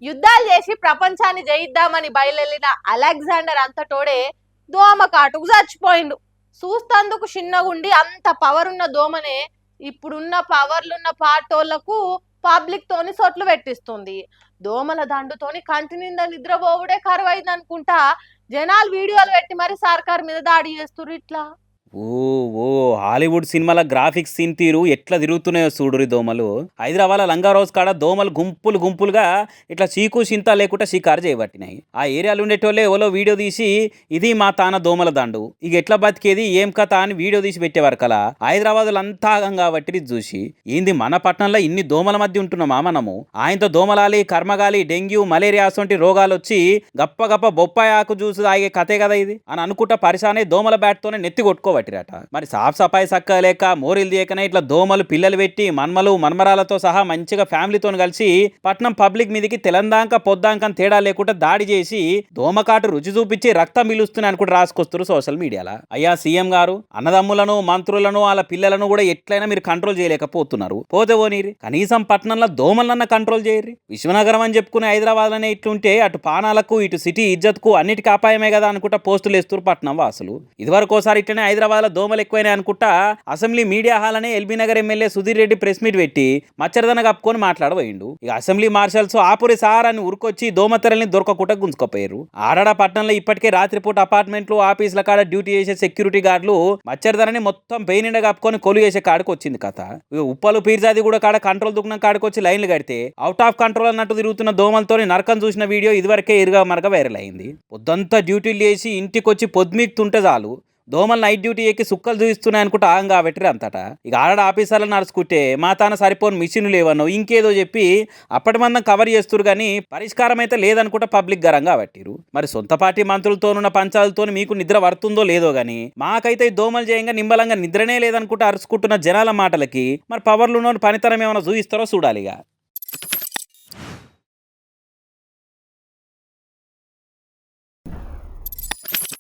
యుద్ధాలు చేసి ప్రపంచాన్ని జయిద్దామని బయలుదేరిన అలెగ్జాండర్ అంతటోడే దోమ కాటుకు చచ్చిపోయిండు. చూస్తందుకు చిన్నగుండి అంత పవర్ ఉన్న దోమనే ఇప్పుడున్న పవర్లున్న పాటోళ్లకు పబ్లిక్ తోని సొట్లు పెట్టిస్తుంది. దోమల దండుతోని కంటి నిండా నిద్రపోవుడే కరువైంది అనుకుంటా జనాలు వీడియోలు పెట్టి మరి సర్కార్ మీద దాడి చేస్తుర్రు. ఇట్లా ఓ ఓ హాలీవుడ్ సినిమాల గ్రాఫిక్స్ సీన్ తీరు ఎట్లా తిరుగుతున్నాయో చూడురి దోమలు. హైదరాబాద్ లంగా రోజు కాడ దోమలు గుంపులు గుంపులుగా ఇట్లా చీకు చింత లేకుండా షికారు చేయబట్టినాయి. ఆ ఏరియాలో ఉండేటోళ్ళే ఎవరో వీడియో తీసి ఇది మా తాన దోమల దండు ఇక ఎట్లా బతికేది ఏం కథ అని వీడియో తీసి పెట్టేవారు కలా. హైదరాబాద్లో అంతా ఆగం కాబట్టి ఇది చూసి ఏంది మన పట్టణంలో ఇన్ని దోమల మధ్య ఉంటున్నామా మనము. ఆయనతో దోమలాలి కర్మగాలి డెంగ్యూ మలేరియా వంటి రోగాలు వచ్చి గప్ప గప్ప బొప్పాయి ఆకు జ్యూస్ తాగే కథే కదా ఇది అని అనుకుంటా పరిశానే దోమల బ్యాట్తోనే నెత్తి కొట్టుకోబట్టిరట. మరి సాఫ్ సఫాయి సక్క లేక మోరీలు తీయకనే ఇట్లా దోమలు పిల్లలు పెట్టి మన్మలు మన్మరాలతో సహా మంచిగా ఫ్యామిలీతో కలిసి పట్నం పబ్లిక్ మీదకి తెలందాంక పొద్దాంకం తేడా లేకుండా దాడి చేసి దోమకాటు రుచి చూపించి రక్తం మిలుస్తున్నాయి అని కూడా రాసుకొస్తారు సోషల్ మీడియాలో. అయ్యా సీఎం గారు అన్నదమ్ములను మంత్రులను వాళ్ళ పిల్లలను కూడా ఎట్లయినా మీరు కంట్రోల్ చేయలేకపోతున్నారు. పోతే పోనీరి కనీసం పట్నంలో దోమలన్న కంట్రోల్ చేయర్రి. విశ్వనగరం అని చెప్పుకునే హైదరాబాద్లోనే ఇట్లుంటే అటు పానాలకు ఇటు సిటీ ఇజ్జత్కు అన్నిటికీ అపాయమే కదా అనుకుంటా పోస్టులు వేస్తారు పట్నం వాసులు. ఇదివరకు ఒకసారి ఇట్లనే హైదరాబాద్ దోమలు ఎక్కువైనా అనుకుంటా అసెంబ్లీ మీడియా హాల్ అనే LB Nagar MLA Sudheer Reddy press meet పెట్టి మచ్చరదన కప్పుకొని మాట్లాడబోయిండు. ఇక అసెంబ్లీ మార్షల్స్ ఆపురి సార్ అని ఉరుకొచ్చి దోమతెరల్ని దొరకకుండా గుంజుకపోయారు. ఆడాడ పట్టణంలో ఇప్పటికే రాత్రిపూట అపార్ట్మెంట్లు ఆఫీసుల కాడ డ్యూటీ చేసే సెక్యూరిటీ గార్డులు మచ్చరదనని మొత్తం పెయినిండ కప్పుకొని కొలు చేసే కాడికి వచ్చింది కథ. ఉప్పలు పీర్జాది కూడా కాడ కంట్రోల్ దుకున్న కాడికి వచ్చి లైన్లు కడితే అవుట్ ఆఫ్ కంట్రోల్ అన్నట్టు తిరుగుతున్న దోమలతో నరకం చూసిన వీడియో ఇదివరకే ఇరుగా మరగ వైరల్ అయింది. పొద్దంతా డ్యూటీలు చేసి ఇంటికి వచ్చి పొద్దుమీక్తుంటే చాలు దోమలు నైట్ డ్యూటీ ఎక్కి సుక్కలు చూస్తున్నాయి అనుకుంటే ఆగంగా పెట్టిరు అంతటా. ఇక ఆడ ఆఫీసర్లు నడుచుకుంటే మా తాన సరిపోని మిషన్లు లేవన్నో ఇంకేదో చెప్పి అప్పటి మందం కవర్ చేస్తురు కానీ పరిష్కారం అయితే లేదనుకుంటే పబ్లిక్ గరంగా పట్టిరు. మరి సొంత పార్టీ మంత్రులతోనున్న పంచాలతో మీకు నిద్ర పడుతుందో లేదో గానీ మాకైతే దోమలు చేయంగా నిమ్మలంగా నిద్రనే లేదనుకుంటే అరుచుకుంటున్న జనాల మాటలకి మరి పవర్లు పనితనం ఏమైనా చూపిస్తారో చూడాలిగా.